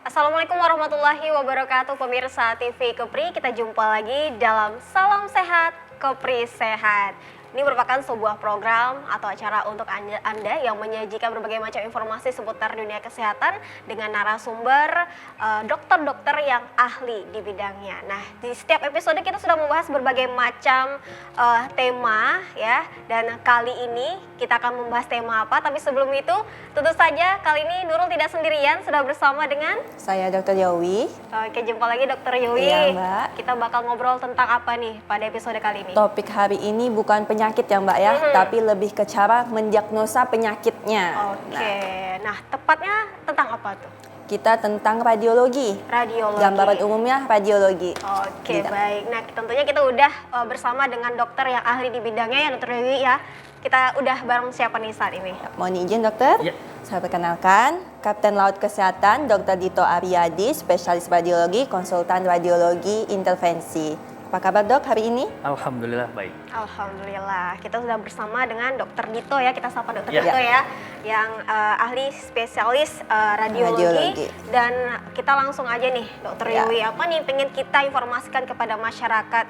Assalamualaikum warahmatullahi wabarakatuh pemirsa TV Kepri. Kita jumpa lagi dalam Salam Sehat Kepri Sehat. Ini merupakan sebuah program atau acara untuk Anda yang menyajikan berbagai macam informasi seputar dunia kesehatan dengan narasumber dokter-dokter yang ahli di bidangnya. Nah, di setiap episode kita sudah membahas berbagai macam tema ya. Dan kali ini kita akan membahas tema apa? Tapi sebelum itu, tentu saja kali ini Nurul tidak sendirian, sudah bersama dengan Saya Dr. Yowi. Oke, jumpa lagi Dr. Yowi. Iya, Mbak. Kita bakal ngobrol tentang apa nih pada episode kali ini? Topik hari ini bukan penyakit ya Mbak ya, tapi lebih ke cara mendiagnosa penyakitnya. Oke, nah tepatnya tentang apa tuh? Kita tentang radiologi. Radiologi. Gambaran umumnya radiologi. Oke, Gitu. baik. Nah, tentunya kita udah bersama dengan dokter yang ahli di bidangnya ya, Dr. Yowi ya. Kita udah bareng siapa nih saat ini? Mohon izin dokter. Ya. Saya perkenalkan, Kapten Laut Kesehatan Dr. Dito Aryadi, spesialis radiologi, konsultan radiologi intervensi. Apa kabar dok hari ini? Alhamdulillah baik. Alhamdulillah, kita sudah bersama dengan Dr. Dito ya, kita sapa Dr. Ya. Dito ya, yang ahli spesialis radiologi. Dan kita langsung aja nih, Dr. Ya. Yowi, apa nih pengen kita informasikan kepada masyarakat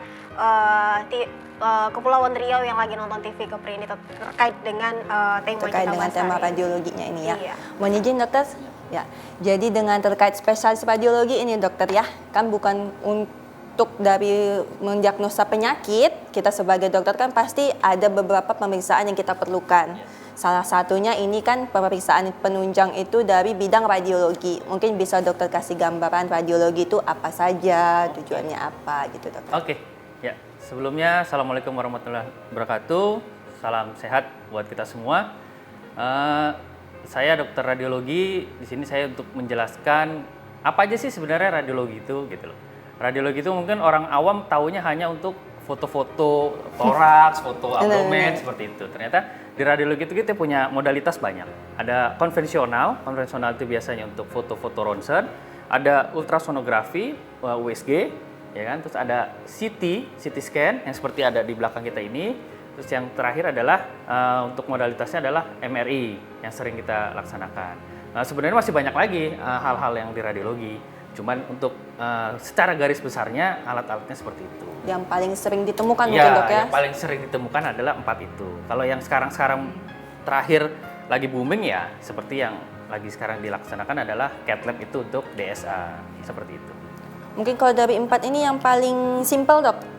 Kepulauan Riau yang lagi nonton TV Kepri ini terkait dengan tema Terkait kita dengan bahas tema hari ini. radiologinya ini ya. Iya. Mohon izin dokter. Ya. Jadi dengan terkait spesialis radiologi ini dokter ya, kan bukan untuk dari mendiagnosa penyakit, kita sebagai dokter kan pasti ada beberapa pemeriksaan yang kita perlukan. Salah satunya ini kan pemeriksaan penunjang itu dari bidang radiologi. Mungkin bisa dokter kasih gambaran radiologi itu apa saja, tujuannya apa gitu dokter. Oke, ya. Sebelumnya, Assalamualaikum warahmatullahi wabarakatuh. Salam sehat buat kita semua. Saya dokter radiologi. Di sini saya untuk menjelaskan apa aja sih sebenarnya radiologi itu, gitu loh. Radiologi itu mungkin orang awam taunya hanya untuk foto-foto toraks, foto abdomen seperti itu. Ternyata di radiologi itu kita punya modalitas banyak. Ada konvensional itu biasanya untuk foto-foto ronsen. Ada ultrasonografi, USG, ya kan. Terus ada CT scan yang seperti ada di belakang kita ini. Terus yang terakhir adalah untuk modalitasnya adalah MRI yang sering kita laksanakan. Sebenarnya masih banyak lagi hal-hal yang di radiologi. Cuman untuk secara garis besarnya alat-alatnya seperti itu. Yang paling sering ditemukan mungkin dok ya? Yang paling sering ditemukan adalah 4 itu. Kalau yang sekarang terakhir lagi booming ya seperti yang lagi sekarang dilaksanakan adalah cath lab itu untuk DSA seperti itu. Mungkin kalau dari 4 ini yang paling simpel dok?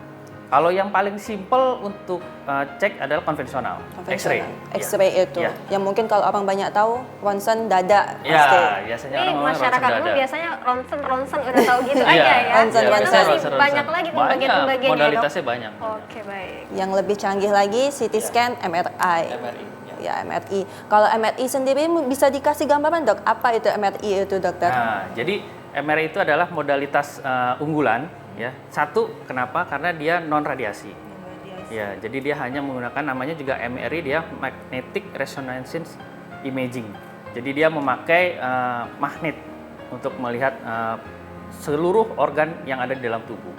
Kalau yang paling simpel untuk cek adalah konvensional, X-ray. X-ray Ya. itu. Ya. Yang mungkin kalau orang banyak tahu ronsen dada pasti. Ya, biasanya Ini orang ngomong masyarakat ronsen umum dada. biasanya ronsen udah tahu gitu Iya, aja ya. ronsen, Karena ronsen. masih banyak lagi pembagian-pembagiannya Banyak, ya, Dok. modalitasnya banyak. Oke, baik. Yang lebih canggih lagi CT scan, MRI. MRI, Ya, MRI. Kalau MRI sendiri bisa dikasih gambaran dok, apa itu MRI itu dokter? Nah, jadi MRI itu adalah modalitas unggulan ya. Satu, kenapa? Karena dia non radiasi. Ya, jadi dia hanya menggunakan namanya juga MRI, dia magnetic resonance imaging. Jadi dia memakai magnet untuk melihat seluruh organ yang ada di dalam tubuh.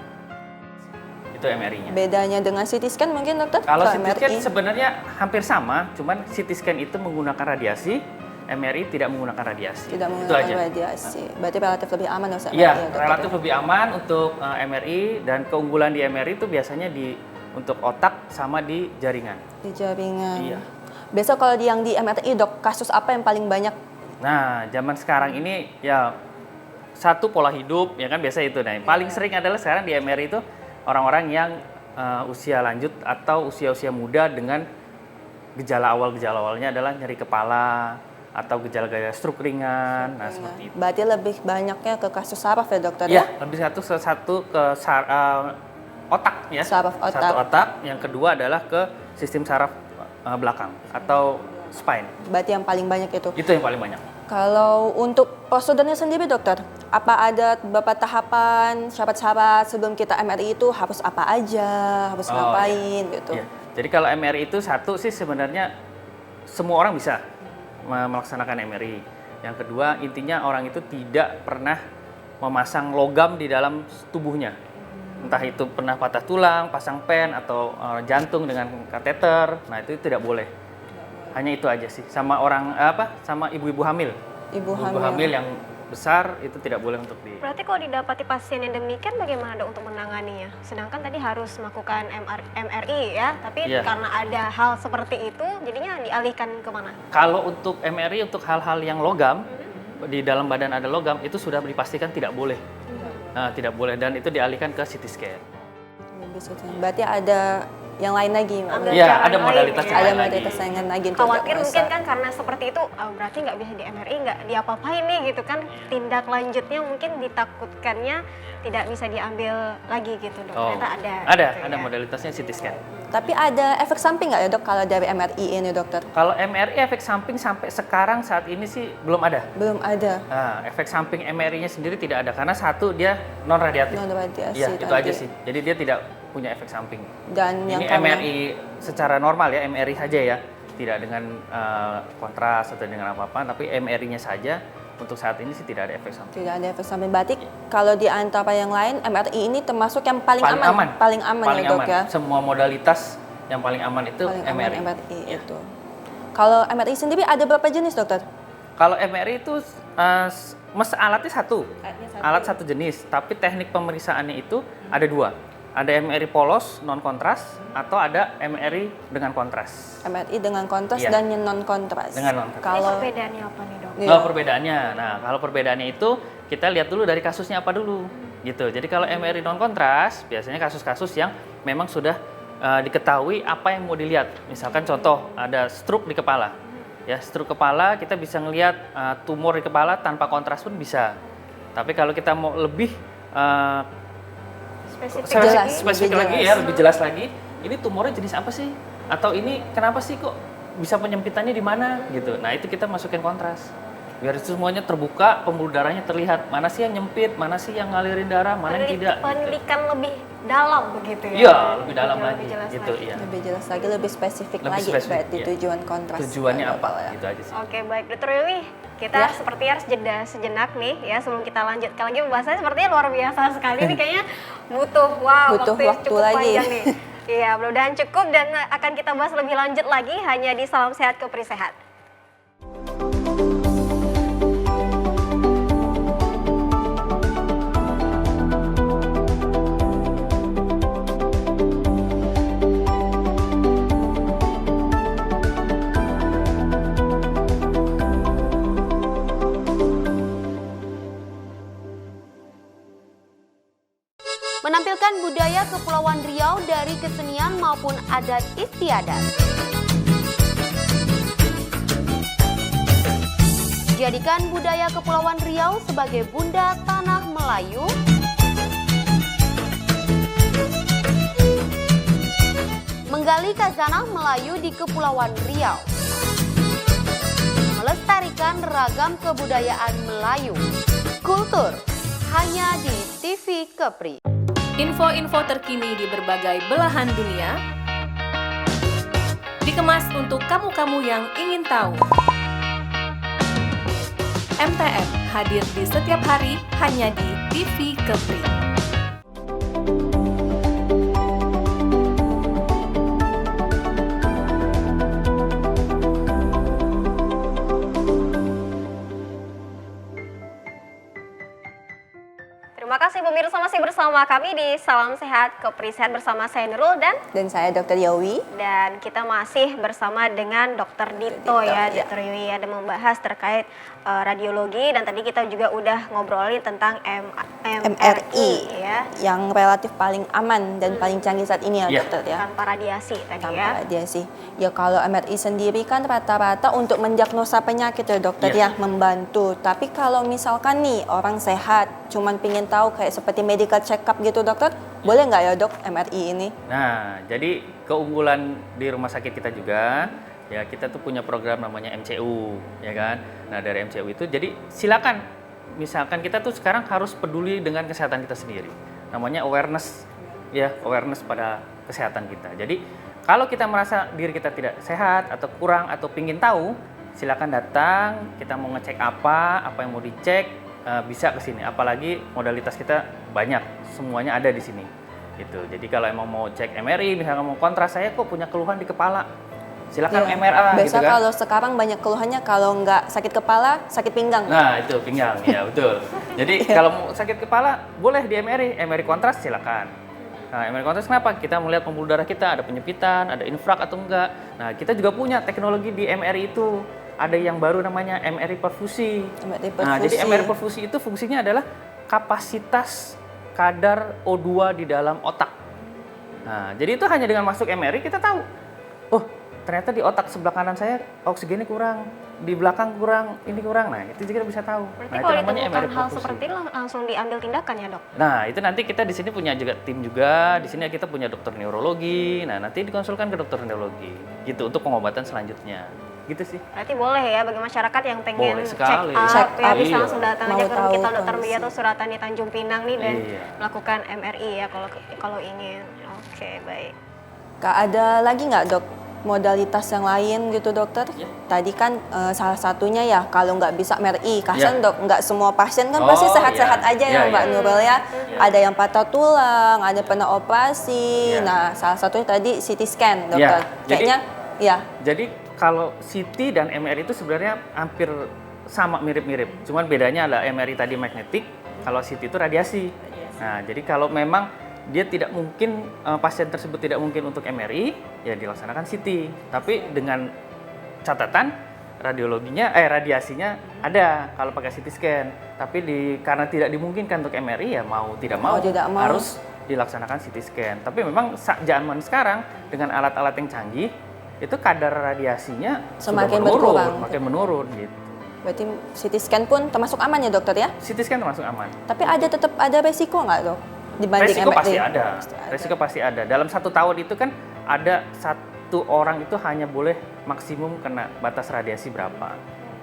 Itu MRI-nya. Bedanya dengan CT scan mungkin dokter? Kalau CT scan MRI? sebenarnya hampir sama, cuman CT scan itu menggunakan radiasi, MRI tidak menggunakan radiasi. Tidak Itu menggunakan aja. radiasi. Berarti relatif lebih aman Ustaz, Iya, MRI ya, dokter, relatif ya? lebih aman untuk MRI, dan keunggulan di MRI itu biasanya untuk otak sama di jaringan. Di jaringan. Iya. Biasa kalau yang di MRI dok, kasus apa yang paling banyak? Nah, zaman sekarang ini ya satu pola hidup ya kan biasa itu. Nah, yang paling sering adalah sekarang di MRI itu orang-orang yang usia lanjut atau usia-usia muda dengan gejala awalnya adalah nyeri kepala atau gejala-gejala stroke ringan. Nah, seperti itu. Berarti lebih banyaknya ke kasus saraf ya dokter Ya, ya? lebih satu ke otak ya. Saraf otak. Satu otak, yang kedua adalah ke sistem saraf belakang atau spine. Berarti yang paling banyak itu. Itu yang paling banyak. Kalau untuk prosedurnya sendiri dokter, apa ada beberapa tahapan, syarat-syarat sebelum kita MRI itu harus apa aja, harus ngapain gitu? Iya. Jadi kalau MRI itu satu sih sebenarnya semua orang bisa melaksanakan MRI. Yang kedua intinya orang itu tidak pernah memasang logam di dalam tubuhnya. Entah itu pernah patah tulang, pasang pen, atau jantung dengan kateter. Nah, itu tidak boleh. Hanya itu aja sih. Sama orang sama ibu-ibu hamil. Ibu Ibu hamil yang besar itu tidak boleh untuk di. Berarti kalau didapati pasien yang demikian bagaimana Dok untuk menanganinya? Sedangkan tadi harus melakukan MRI ya, tapi Iya. karena ada hal seperti itu jadinya dialihkan kemana? Kalau untuk MRI untuk hal-hal yang logam di dalam badan ada logam itu sudah dipastikan tidak boleh. Nah, tidak boleh dan itu dialihkan ke CT scan. Berarti ada yang lain lagi, Mbak? Ambil Iya, cara ada lain modalitas ya. yang Ada lain lagi. modalitas lain lagi untuk Khawatir diagnosa. mungkin kan karena seperti itu berarti nggak bisa di MRI, nggak diapa-apain nih gitu kan, tindak lanjutnya mungkin ditakutkannya tidak bisa diambil lagi gitu Dok. Ternyata ada. gitu ada ya. modalitasnya CT scan. Tapi ada efek samping nggak ya dok kalau dari MRI ini dokter? Kalau MRI efek samping sampai sekarang saat ini sih belum ada. Belum ada. Nah, efek samping MRI-nya sendiri tidak ada karena satu dia non radiatif. Non radiasi Iya, itu tadi. aja sih. Jadi dia tidak punya efek samping. Dan yang Ini karena- MRI secara normal ya, MRI saja ya. Tidak dengan kontras atau dengan apa-apa, tapi MRI-nya saja untuk saat ini sih tidak ada efek samping. Tidak ada efek samping. Berarti kalau di antara yang lain MRI ini termasuk yang paling aman. Paling aman Paling ya dok aman. ya. Semua modalitas yang paling aman itu Paling aman MRI. MRI Iya. itu. Kalau MRI sendiri ada berapa jenis dokter? Kalau MRI itu alatnya satu. Alatnya satu. Alat satu jenis, tapi teknik pemeriksaannya itu ada dua. Ada MRI polos non kontras atau ada MRI dengan kontras. MRI dengan kontras Iya. dan yang non kontras. Dengan non-kontras. Ini Kalau perbedaannya apa nih Dok? Iya. Oh, perbedaannya. Nah, kalau perbedaannya itu kita lihat dulu dari kasusnya apa dulu, gitu. Jadi kalau MRI non kontras biasanya kasus-kasus yang memang sudah diketahui apa yang mau dilihat. Misalkan contoh ada stroke di kepala, ya stroke kepala kita bisa ngelihat tumor di kepala tanpa kontras pun bisa. Tapi kalau kita mau lebih Spesifik Jelas. lagi. spesifik lebih lagi jelas. ya, lebih jelas lagi, ini tumornya jenis apa sih? Atau ini kenapa sih kok bisa penyempitannya di mana gitu. Nah, itu kita masukin kontras. Biar itu semuanya terbuka, pembuluh darahnya terlihat. Mana sih yang nyempit, mana sih yang ngalirin darah, mana yang tidak. gitu. Pendidikan lebih dalam begitu ya? Iya, lebih dalam Lebih lagi jelas gitu, lagi. iya. lebih jelas lagi, lebih spesifik Lebih lagi spesifik, berarti iya. tujuan kontras. Tujuannya apa? Ya. Gitu aja sih. Oke, baik Dokter Wiwi. Kita Ya. seperti harus jeda sejenak nih ya sebelum kita lanjutkan lagi pembahasannya, sepertinya luar biasa sekali nih, kayaknya butuh Butuh yang waktu cukup lagi. panjang nih. Iya, mudah-mudahan cukup dan akan kita bahas lebih lanjut lagi hanya di Salam Sehat Kepri Sehat. Menampilkan budaya Kepulauan Riau dari kesenian maupun adat istiadat. Jadikan budaya Kepulauan Riau sebagai bunda tanah Melayu. Menggali khazanah Melayu di Kepulauan Riau. Melestarikan ragam kebudayaan Melayu. Kultur hanya di TV Kepri. Info-info terkini di berbagai belahan dunia dikemas untuk kamu-kamu yang ingin tahu. MTM hadir di setiap hari hanya di TV Kepri. Terima kasih pemirsa masih bersama kami di Salam Sehat Kepri Sehat bersama saya Nurul Dan saya Dr. Yowi. dan kita masih bersama dengan Dr. Dito ya, ya. Dr. Yowi ada membahas terkait radiologi dan tadi kita juga udah ngobrolin tentang MRI ya, yang relatif paling aman dan paling canggih saat ini ya Iya. dokter ya. tanpa radiasi tadi Tanpa ya. radiasi. Ya kalau MRI sendiri kan rata-rata untuk mendiagnosa penyakit ya dokter Iya. ya, membantu. Tapi kalau misalkan nih orang sehat, cuman pengen tahu kayak seperti medical check up gitu dokter, boleh nggak ya dok MRI ini? Nah, jadi keunggulan di rumah sakit kita juga, ya kita tuh punya program namanya MCU, ya kan. Nah dari MCU itu, jadi silakan, misalkan kita tuh sekarang harus peduli dengan kesehatan kita sendiri. Namanya awareness, ya awareness pada kesehatan kita. Jadi kalau kita merasa diri kita tidak sehat atau kurang atau pingin tahu, silakan datang. Kita mau ngecek apa yang mau dicek, bisa ke sini. Apalagi modalitas kita banyak, semuanya ada di sini. Gitu. Jadi kalau emang mau cek MRI, misalnya mau kontras, saya kok punya keluhan di kepala, silakan Iya. MRA Biasa gitu kan. kalau sekarang banyak keluhannya kalau nggak sakit kepala, sakit pinggang. Nah, itu pinggang, ya betul. Jadi kalau mau sakit kepala boleh di MRI kontras silakan. Nah, MRI kontras kenapa? Kita melihat pembuluh darah kita ada penyempitan, ada infrak atau enggak. Nah, kita juga punya teknologi di MRI itu. Ada yang baru namanya MRI perfusi. MRI Nah, jadi perfusi. MRI perfusi itu fungsinya adalah kapasitas kadar O2 di dalam otak. Nah, jadi itu hanya dengan masuk MRI kita tahu. Oh, ternyata di otak sebelah kanan saya oksigennya kurang, di belakang kurang, ini kurang. Nah, itu juga bisa tahu. Berarti Nah, kalau itu namanya ditemukan MRI hal perfusi. seperti itu langsung diambil tindakan ya dok? Nah, itu nanti kita di sini punya juga tim juga. Di sini kita punya dokter neurologi. Nah, nanti dikonsulkan ke dokter neurologi. Gitu untuk pengobatan selanjutnya. Gitu sih. Berarti boleh ya bagi masyarakat yang pengen Boleh check sekali. up, Check ya up. bisa Iya. langsung datang Mau aja ke tahu kita dokter kondisi. Mia atau Suratani Tanjung Pinang nih dan Iya. melakukan MRI ya kalau ingin. Oke, baik. Kak, ada lagi nggak dok modalitas yang lain gitu dokter? Ya. Tadi kan salah satunya ya kalau nggak bisa MRI, kasihan Ya. dok, nggak semua pasien kan Oh, pasti sehat-sehat ya. aja Ya, ya Mbak ya. Nurul ya. Ada yang patah tulang, ada pernah Ya. operasi. Nah, salah satunya tadi CT scan Ya, dokter. jadi- Kayaknya ya. Jadi kalau CT dan MRI itu sebenarnya hampir sama mirip-mirip. Cuman bedanya adalah MRI tadi magnetik, kalau CT itu radiasi. Nah, jadi kalau memang dia tidak mungkin pasien tersebut tidak mungkin untuk MRI, ya dilaksanakan CT. Tapi dengan catatan radiasinya ada kalau pakai CT scan. Tapi karena tidak dimungkinkan untuk MRI ya mau tidak mau, tidak mau. harus dilaksanakan CT scan. Tapi memang zaman sekarang dengan alat-alat yang canggih itu kadar radiasinya Semakin sudah menurun, berkurang. makin menurun gitu. Berarti CT scan pun termasuk aman ya dokter ya? CT scan termasuk aman. Tapi tetap ada resiko nggak dok? Dibanding Resiko MRI? pasti ada. Pasti ada. Resiko pasti ada. Dalam 1 tahun itu kan ada 1 orang itu hanya boleh maksimum kena batas radiasi berapa.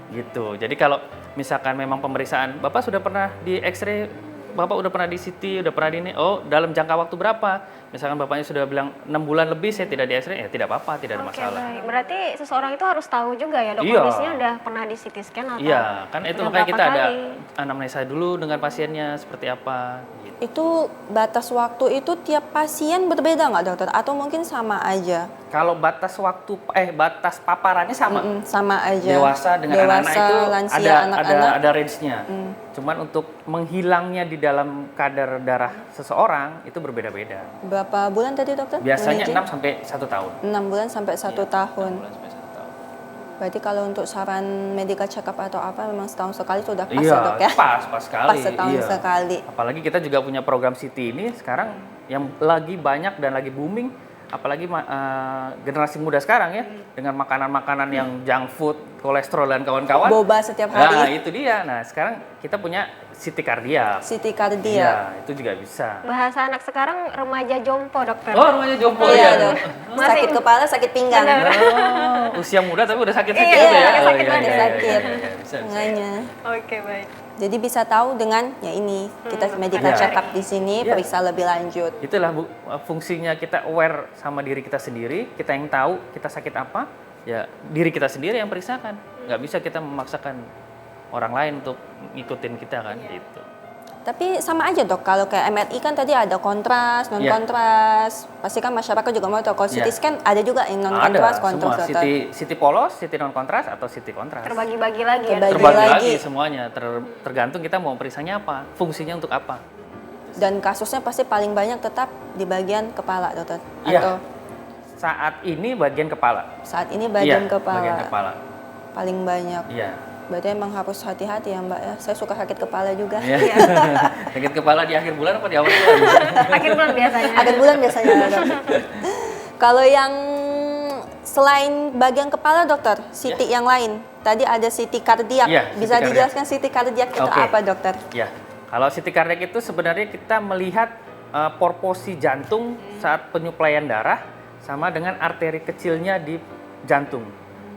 Gitu. Jadi kalau misalkan memang pemeriksaan Bapak sudah pernah di X-ray, Bapak udah pernah di CT, udah pernah di ini, oh dalam jangka waktu berapa? Misalkan Bapaknya sudah bilang 6 bulan lebih saya tidak di X-ray, ya tidak apa-apa, tidak ada Oke, masalah. baik. Berarti seseorang itu harus tahu juga ya dok Iya. kondisinya udah pernah di CT scan atau Iya, kan itu udah makanya berapa kita ada kali? anamnesa dulu dengan pasiennya seperti apa. Gitu. Itu batas waktu itu tiap pasien berbeda nggak dokter? Atau mungkin sama aja? Kalau batas waktu, batas paparannya sama. Sama aja. Dewasa dengan anak-anak itu lansia, anak-anak. ada range-nya. Cuman untuk menghilangnya di dalam kadar darah seseorang itu berbeda-beda. Berapa bulan tadi dokter? Biasanya Menizin? 6 sampai 1 tahun. 6 bulan sampai 1 tahun. 6 bulan sampai 1 tahun. Berarti kalau untuk saran medical check up atau apa memang setahun sekali sudah pas Iya, ya dok ya? pas sekali. Pas setahun iya. sekali. Apalagi kita juga punya program CT ini sekarang yang lagi banyak dan lagi booming. Apalagi generasi muda sekarang ya, dengan makanan-makanan yang junk food, kolesterol dan kawan-kawan. Boba setiap Nah, hari. itu dia. Nah, sekarang kita punya CT kardiak. CT Iya, kardiak. itu juga bisa. Bahasa anak sekarang remaja jompo dokter. Oh, rumahnya jompo Iya ya. dok. Masih- Sakit kepala, sakit pinggang. Benar. Oh, usia muda tapi udah sakit-sakit Iya, gitu ya. sakit, Oh, iya, udah iya, sakit. iya, iya, bisa, bisa. Makanya. Oke, baik. Jadi bisa tahu dengan ya ini kita medical Iya. check up di sini, Iya. periksa lebih lanjut. Itulah fungsinya kita aware sama diri kita sendiri, kita yang tahu kita sakit apa, ya diri kita sendiri yang periksakan. Nggak bisa kita memaksakan orang lain untuk ngikutin kita kan gitu. Tapi sama aja dok, kalau kayak MRI kan tadi ada kontras, non kontras. Pasti kan masyarakat juga mau tahu. Kalau CT Iya. scan ada juga yang non Ada kontras, semua, kontras. dokter. CT polos, CT non kontras atau CT kontras. Terbagi-bagi lagi ya. Terbagi. dok? Terbagi lagi. lagi semuanya, tergantung kita mau periksanya apa, fungsinya untuk apa. Dan kasusnya pasti paling banyak tetap di bagian kepala dokter. Iya. Atau Saat ini bagian kepala. saat ini bagian Iya, kepala. Bagian kepala. Paling banyak. Iya. Berarti emang harus hati-hati ya Mbak ya. Saya suka sakit kepala juga. Iya. Sakit kepala di akhir bulan apa di awal bulan? Akhir bulan biasanya. Akhir bulan biasanya dok. Kalau yang selain bagian kepala dokter, CT yang lain. Tadi ada CT kardiak. Iya, CT Bisa kardiak. dijelaskan CT kardiak itu Oke. apa dokter? Ya, kalau CT kardiak itu sebenarnya kita melihat porsi jantung saat penyuplaian darah sama dengan arteri kecilnya di jantung.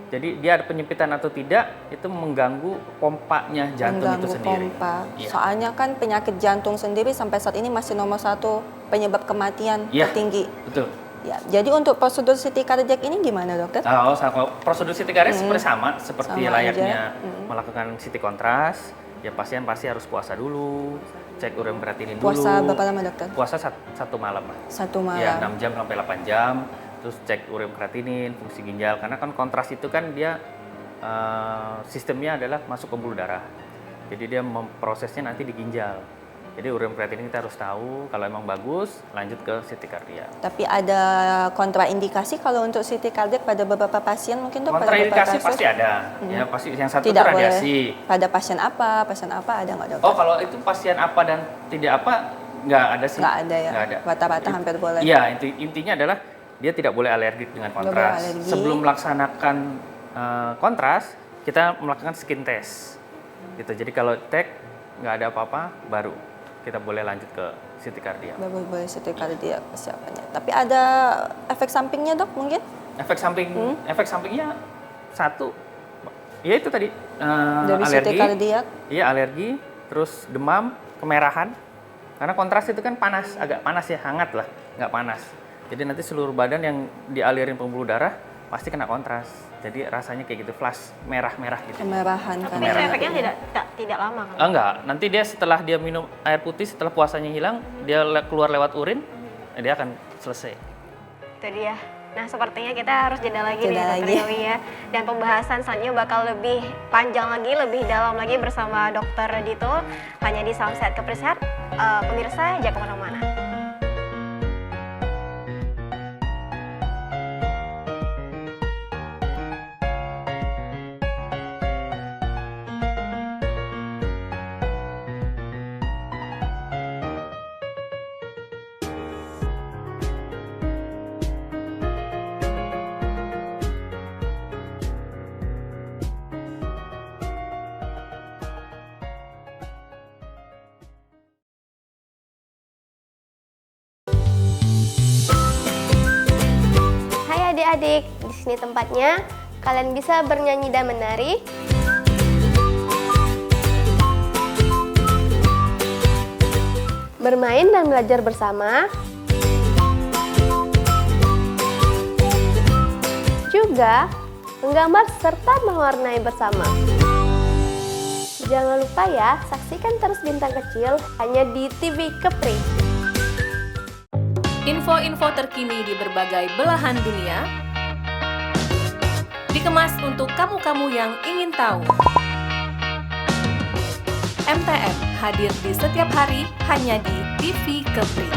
Jadi dia ada penyempitan atau tidak itu mengganggu pompanya jantung Mengganggu itu sendiri. pompa. Iya. Soalnya kan penyakit jantung sendiri sampai saat ini masih nomor 1 penyebab kematian Iya. tertinggi. Betul. Ya, jadi untuk prosedur CT kardiak ini gimana dokter? Nah, kalau prosedur CT kardiak seperti sama seperti Sama layaknya aja. melakukan CT kontras. Ya pasien pasti harus puasa dulu, cek urin berat ini dulu. Puasa berapa lama dokter? Puasa satu malam lah. 1 malam. Ya, 6 jam sampai 8 jam. terus cek ureum kreatinin, fungsi ginjal, karena kan kontras itu kan dia sistemnya adalah masuk pembuluh darah. Jadi dia memprosesnya nanti di ginjal. Jadi ureum kreatinin kita harus tahu, kalau emang bagus lanjut ke CT kardiak. Tapi ada kontraindikasi kalau untuk CT kardiak pada beberapa pasien mungkin dok? Kontraindikasi pasti ada, ya pasti yang satu itu Tidak radiasi. boleh. Pada pasien apa ada nggak dok? Oh kalau itu pasien apa dan tidak apa nggak ada sih. Nggak ada ya? Nggak ada. Rata-rata hampir boleh. Iya, intinya adalah dia tidak boleh alergik dengan Nggak boleh kontras. alergi. Sebelum melaksanakan kontras, kita melakukan skin test. Gitu. Jadi kalau cek nggak ada apa-apa, baru kita boleh lanjut ke CT kardiak. Baru boleh CT kardiak persiapannya. Tapi ada efek sampingnya dok mungkin? Efek sampingnya satu, ya itu tadi Dari alergi. CT kardiak? Iya alergi, terus demam, kemerahan. Karena kontras itu kan panas, agak panas ya, hangat lah, nggak panas. Jadi nanti seluruh badan yang dialirin pembuluh darah pasti kena kontras. Jadi rasanya kayak gitu, flash merah-merah gitu. Kemerahan Tapi kan? itu efeknya tidak lama kan? Enggak, nanti dia setelah dia minum air putih, setelah puasanya hilang, dia keluar lewat urin, dia akan selesai. Itu dia. Nah, sepertinya kita harus jeda lagi nih, Jeda Dr. lagi. Yowi ya. Dan pembahasan selanjutnya bakal lebih panjang lagi, lebih dalam lagi bersama Dr. Dito. Hanya di Salam Sehat Kepri Sehat. Pemirsa, jangan kemana-mana. Hai adik-adik, di sini tempatnya. Kalian bisa bernyanyi dan menari. Bermain dan belajar bersama. Juga menggambar serta mewarnai bersama. Jangan lupa ya, saksikan terus Bintang Kecil hanya di TV Kepri. Info-info terkini di berbagai belahan dunia dikemas untuk kamu-kamu yang ingin tahu. MTM hadir di setiap hari hanya di TV Kepri.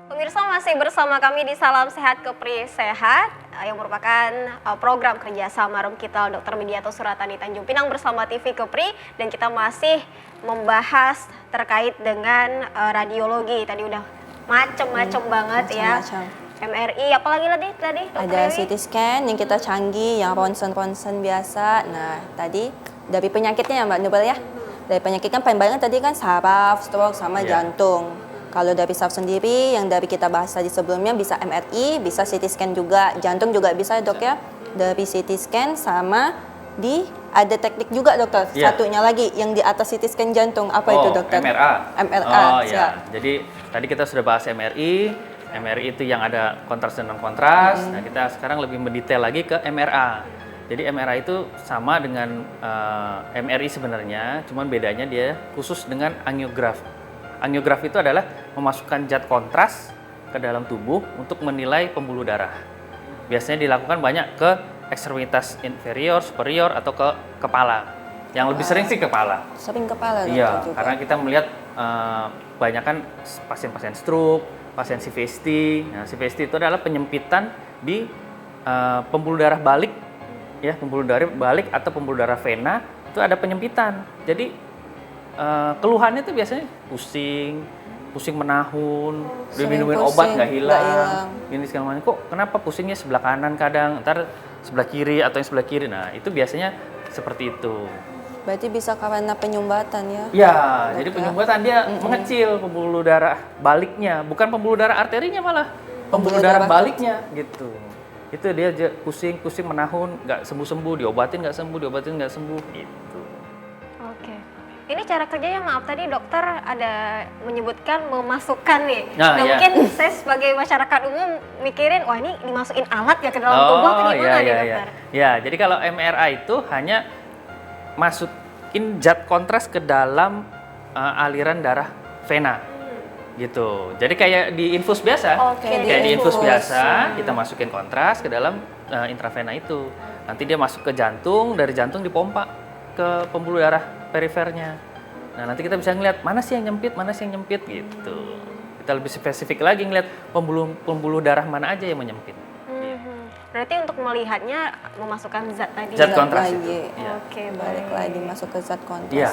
Pemirsa masih bersama kami di Salam Sehat Kepri Sehat yang merupakan program kerjasama Rumkital Dr. Midiato Suratani Tanjung Pinang bersama TV Kepri, dan kita masih membahas terkait dengan radiologi. Tadi udah macem-macem banget Macam-macam. ya. MRI, apalagi tadi? Dr. Ada Dewi? CT scan yang kita canggih, yang ronsen-ronsen biasa. Nah, tadi dari penyakitnya ya Mbak Nubel ya. Dari penyakit kan paling banyak tadi kan saraf, stroke, sama Iya. jantung. Kalau dari saraf sendiri, yang dari kita bahas tadi sebelumnya bisa MRI, bisa CT scan juga, jantung juga bisa dok ya. Dari CT scan sama ada teknik juga dokter. Iya. Satunya lagi yang di atas CT scan jantung, apa itu dokter? MRA. MRA, Oh siap. ya. Jadi tadi kita sudah bahas MRI. MRI itu yang ada kontras dan non kontras. Nah, kita sekarang lebih mendetail lagi ke MRA. Jadi MRA itu sama dengan MRI sebenarnya, cuman bedanya dia khusus dengan angiograf. Angiograf itu adalah memasukkan zat kontras ke dalam tubuh untuk menilai pembuluh darah. Biasanya dilakukan banyak ke ekstremitas inferior, superior, atau ke kepala. Yang lebih sering sih kepala. Sering kepala dokter Iya, juga. karena kita melihat kebanyakan pasien-pasien stroke, pasien CVST. Nah, CVST itu adalah penyempitan di pembuluh darah balik, ya, pembuluh darah balik atau pembuluh darah vena itu ada penyempitan. Jadi keluhannya itu biasanya pusing menahun, udah Sering minumin pusing, obat nggak nggak hilang. hilang. Ini segala macam. Kok kenapa pusingnya sebelah kanan kadang, ntar sebelah kiri atau yang sebelah kiri. Nah, itu biasanya seperti itu. Berarti bisa karena penyumbatan ya? Ya, jadi penyumbatan dia mengecil pembuluh darah baliknya, bukan pembuluh darah arterinya malah, pembuluh darah baliknya gitu. Itu dia pusing menahun, nggak sembuh-sembuh, diobatin nggak sembuh gitu. Oke. Ini cara kerjanya, maaf tadi dokter ada menyebutkan memasukkan nih. Nah, Nah, iya. mungkin saya sebagai masyarakat umum mikirin, wah ini dimasukin alat ya ke dalam tubuh atau gimana nih dokter? Ya, jadi kalau MRI itu hanya masukin zat kontras ke dalam aliran darah vena. Gitu. Jadi kayak di infus biasa. Oke, Kayak di infus infus. biasa, kita masukin kontras ke dalam intravena itu. Nanti dia masuk ke jantung, dari jantung dipompa ke pembuluh darah perifernya. Nah, nanti kita bisa ngeliat mana sih yang nyempit gitu. Kita lebih spesifik lagi ngeliat pembuluh darah mana aja yang menyempit. Berarti untuk melihatnya memasukkan zat tadi. Zat ya? kontras lagi. itu. Iya. Oke, Balik baik. lagi masuk ke zat kontras. Iya.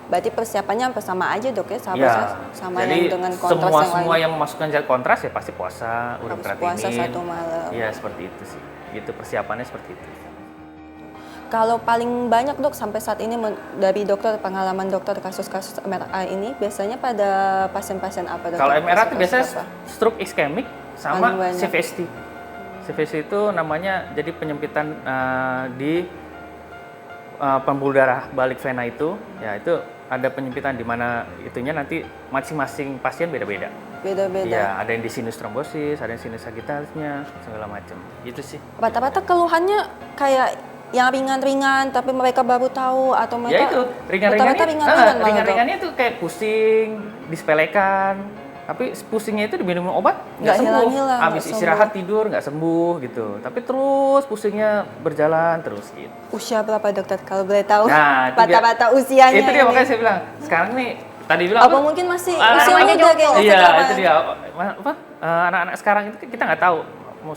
Berarti persiapannya hampir sama aja dok ya, sama, Iya. sama Jadi yang dengan kontras semua lain. yang memasukkan zat kontras ya pasti puasa, udah Harus puasa 1 malam. Iya, seperti itu sih. Gitu persiapannya seperti itu. Kalau paling banyak dok sampai saat ini dari dokter, pengalaman dokter kasus-kasus MRI ini biasanya pada pasien-pasien apa dok? Kalau MRI itu biasanya Kasus-kasus apa? stroke ischemic sama Paling banyak. CVST. CVST itu namanya jadi penyempitan di pembuluh darah balik vena itu. Ya, itu ada penyempitan di mana itunya nanti masing-masing pasien beda-beda. Beda-beda. Iya, ada yang di sinus trombosis, ada yang sinus sagittalisnya, segala macam. Gitu sih. Rata-rata keluhannya kayak yang ringan-ringan tapi mereka baru tahu atau mereka Ya itu, ringan-ringannya, rata-rata ringan-ringan malah, Dok. ringan-ringannya itu kayak pusing, disepelekan, tapi pusingnya itu diminum obat nggak Nggak sembuh. hilang-hilang, Habis nggak istirahat tidur nggak sembuh gitu, tapi terus pusingnya berjalan terus gitu. Usia berapa dokter kalau boleh tahu? Nah, itu dia. Rata-rata usianya Itu dia ini. makanya saya bilang, sekarang nih tadi bilang Apa mungkin masih Ah, usia remaja muda jongkok. kayaknya Iya, sekarang. itu dia. Anak-anak sekarang itu kita nggak tahu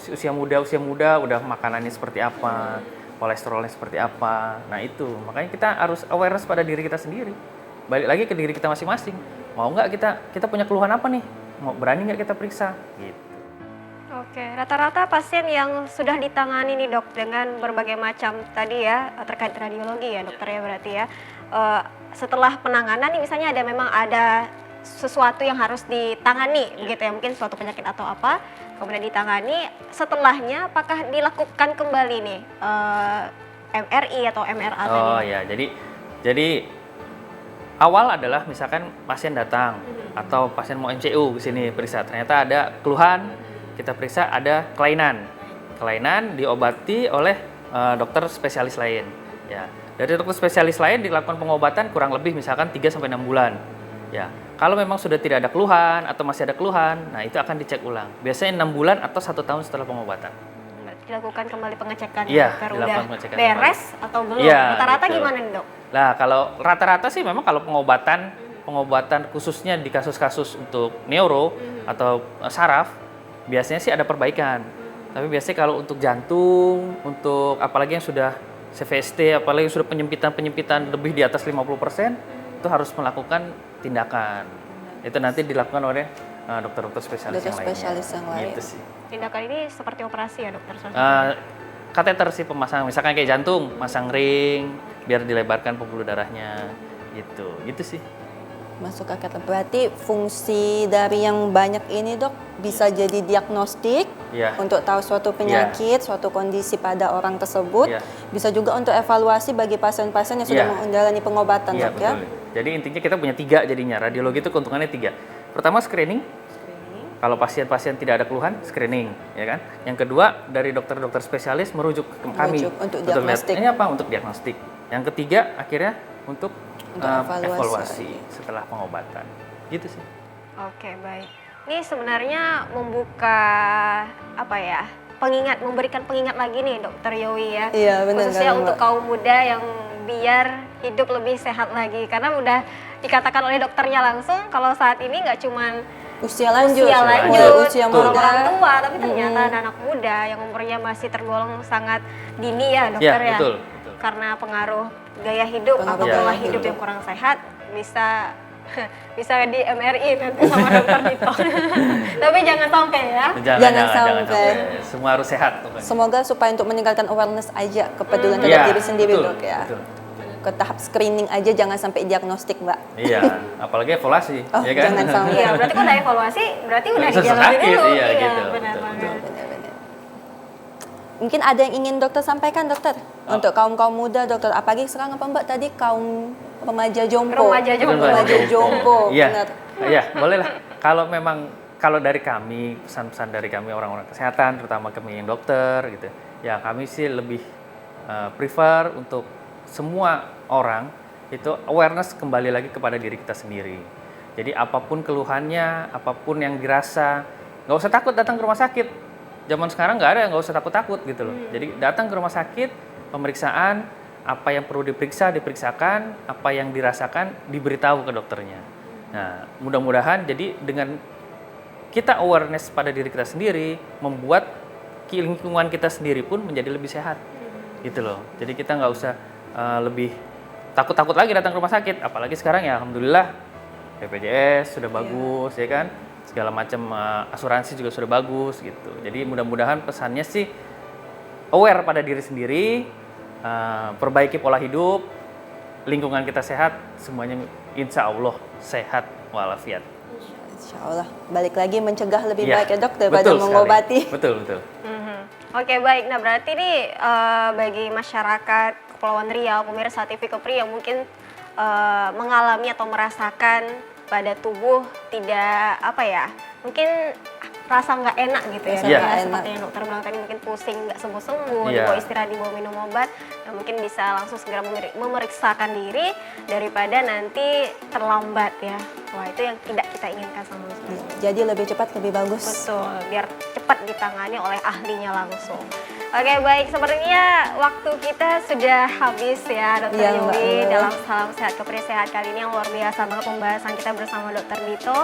usia muda udah makanannya seperti apa, kolesterolnya seperti apa. Nah itu, makanya kita harus awareness pada diri kita sendiri. Balik lagi ke diri kita masing-masing. Mau nggak kita punya keluhan apa nih? Mau berani nggak kita periksa? Gitu. Oke, rata-rata pasien yang sudah ditangani nih dok dengan berbagai macam tadi ya terkait radiologi ya dokter ya berarti ya. Setelah penanganan nih misalnya memang ada sesuatu yang harus ditangani begitu ya, mungkin suatu penyakit atau apa, kemudian ditangani, setelahnya apakah dilakukan kembali nih MRI atau MRA tadi? Oh ya, jadi awal adalah misalkan pasien datang atau pasien mau MCU ke sini periksa, ternyata ada keluhan, kita periksa ada kelainan diobati oleh dokter spesialis lain. Ya, dari dokter spesialis lain dilakukan pengobatan kurang lebih misalkan 3 sampai 6 bulan. Ya, kalau memang sudah tidak ada keluhan atau masih ada keluhan, nah itu akan dicek ulang. Biasanya 6 bulan atau 1 tahun setelah pengobatan. Dilakukan kembali pengecekan Iya, dokter, dilakukan udah pengecekan beres atau belum? Iya, Rata-rata betul. gimana nih dok? Nah, kalau rata-rata sih memang kalau pengobatan khususnya di kasus-kasus untuk neuro atau saraf, biasanya sih ada perbaikan. Tapi biasanya kalau untuk jantung, untuk apalagi yang sudah CVST, apalagi yang sudah penyempitan lebih di atas 50%, itu harus melakukan tindakan. Itu nanti dilakukan oleh dokter-dokter spesialis Dokter yang lainnya. spesialis yang lain. Gitu sih. Tindakan ini seperti operasi ya dokter? Kateter sih pemasangan, misalkan kayak jantung, masang ring biar dilebarkan pembuluh darahnya, gitu sih. Masuk ke kateter. Berarti fungsi dari yang banyak ini dok bisa jadi diagnostik Iya. untuk tahu suatu penyakit, suatu kondisi pada orang tersebut. Iya. Bisa juga untuk evaluasi bagi pasien-pasien yang sudah Iya. menjalani pengobatan Iya, dok ya. betul. Jadi intinya kita punya 3 jadinya. Radiologi itu keuntungannya 3. Pertama screening. Kalau pasien-pasien tidak ada keluhan, screening, ya kan? Yang kedua, dari dokter-dokter spesialis merujuk ke kami Merujuk untuk lihat, diagnostik. ini apa? Untuk diagnostik. Yang ketiga, akhirnya untuk evaluasi evaluasi setelah pengobatan. Gitu sih. Oke, baik. Ini sebenarnya membuka apa ya? Memberikan pengingat lagi nih Dokter Yowi ya. Iya, benar Khususnya kan, untuk Mbak. kaum muda yang biar hidup lebih sehat lagi. Karena udah dikatakan oleh dokternya langsung kalau saat ini nggak cuman Usia lanjut, usia lanjut. lanjut, usia Betul. muda. orang tua, tapi ternyata ada anak muda yang umurnya masih tergolong sangat dini ya dokter ya. betul. Karena pengaruh gaya hidup Pengaruh atau gaya pola hidup. hidup yang kurang sehat bisa bisa di MRI nanti sama dokter Dito. Tapi jangan sampai ya. Jangan sampai. Semua harus sehat pokoknya. Semoga supaya untuk meningkatkan awareness aja, kepedulian Iya, terhadap diri sendiri betul, dok ya. betul. Ke tahap screening aja, jangan sampai diagnostik mbak. Iya, apalagi evaluasi, Oh, ya kan? jangan sampai. Iya, berarti kalau udah evaluasi, berarti udah Sesuatu dijalani sakit, dulu. iya, gitu, benar betul, banget. Benar-benar. Mungkin ada yang ingin dokter sampaikan dokter untuk kaum muda dokter, apalagi sekarang apa mbak tadi kaum remaja jompo. Remaja jompo. Remaja jompo, Iya, benar. iya, boleh lah. Kalau dari kami, pesan-pesan dari kami orang-orang kesehatan, terutama kami yang dokter gitu, ya kami sih lebih prefer untuk semua orang itu awareness kembali lagi kepada diri kita sendiri. Jadi apapun keluhannya, apapun yang dirasa, nggak usah takut datang ke rumah sakit. Zaman sekarang nggak ada, nggak usah takut-takut gitu loh. Jadi datang ke rumah sakit, pemeriksaan, apa yang perlu diperiksa, diperiksakan, apa yang dirasakan, diberitahu ke dokternya. Nah, mudah-mudahan jadi dengan kita awareness pada diri kita sendiri, membuat lingkungan kita sendiri pun menjadi lebih sehat, gitu loh. Jadi kita nggak usah lebih takut-takut lagi datang ke rumah sakit, apalagi sekarang ya alhamdulillah BPJS sudah bagus, ya kan, segala macam asuransi juga sudah bagus, gitu. Jadi mudah-mudahan pesannya sih aware pada diri sendiri, perbaiki pola hidup, lingkungan kita sehat, semuanya insya Allah sehat walafiat. Insya Allah. Balik lagi mencegah lebih Iya, baik ya dok daripada betul sekali. mengobati. Betul, betul. Oke, baik. Nah, berarti nih bagi masyarakat Kepulauan Riau, pemirsa TV Kepri yang mungkin mengalami atau merasakan pada tubuh tidak mungkin rasa nggak enak gitu ya, Rasa kayak nggak seperti enak. yang dokter bilang tadi, mungkin pusing nggak sembuh-sembuh, Iya. dibawa istirahat, dibawa minum obat, nah mungkin bisa langsung segera memeriksakan diri daripada nanti terlambat ya. Wah, itu yang tidak kita inginkan sama sekali. Jadi lebih cepat lebih bagus. Betul, biar cepat ditangani oleh ahlinya langsung. Oke, baik. Sepertinya waktu kita sudah habis ya, Dokter Iya, Mbak. Yowi, dalam Salam Sehat Kepri Sehat kali ini yang luar biasa banget pembahasan kita bersama Dokter Dito,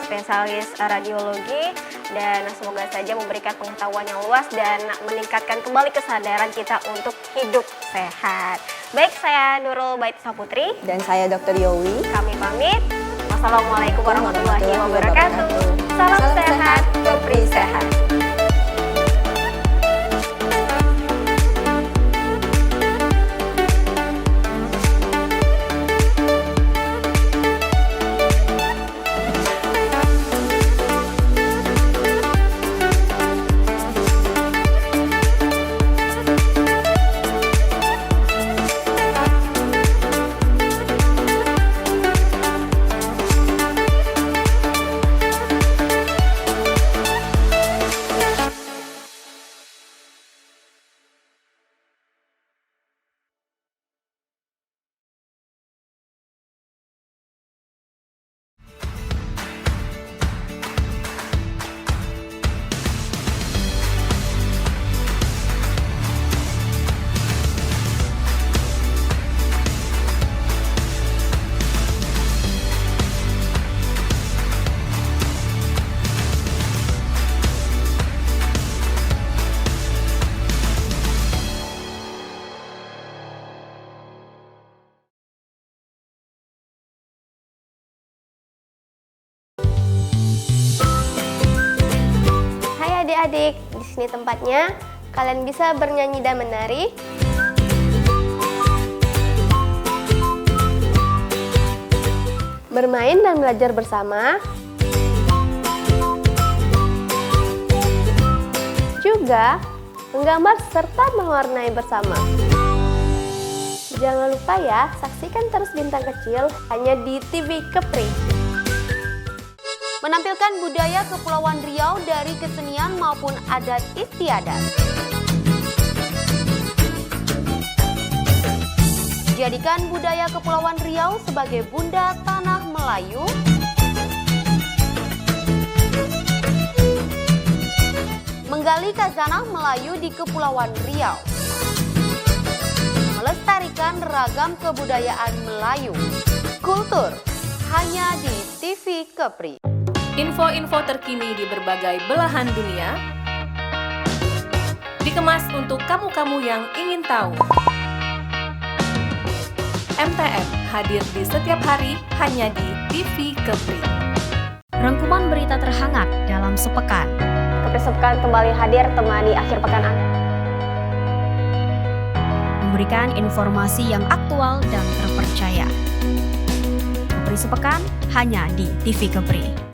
spesialis radiologi, dan semoga saja memberikan pengetahuan yang luas dan meningkatkan kembali kesadaran kita untuk hidup sehat. Baik, saya Nurul Bait Saputri, Dan saya Dr. Yowi. kami pamit. Wassalamualaikum warahmatullahi wabarakatuh. Salam sehat, Kepri Sehat. Hai adik-adik, di sini tempatnya. Kalian bisa bernyanyi dan menari. Bermain dan belajar bersama. Juga menggambar serta mewarnai bersama. Jangan lupa ya, saksikan terus Bintang Kecil hanya di TV Kepri. Menampilkan budaya Kepulauan Riau dari kesenian maupun adat istiadat. Jadikan budaya Kepulauan Riau sebagai bunda tanah Melayu. Menggali khazanah Melayu di Kepulauan Riau. Melestarikan ragam kebudayaan Melayu. Kultur hanya di TV Kepri. Info-info terkini di berbagai belahan dunia dikemas untuk kamu-kamu yang ingin tahu. MTM hadir di setiap hari hanya di TV Kepri. Rangkuman berita terhangat dalam sepekan. Kepri Sepekan kembali hadir temani akhir pekan Anda. Memberikan informasi yang aktual dan terpercaya. Kepri Sepekan hanya di TV Kepri.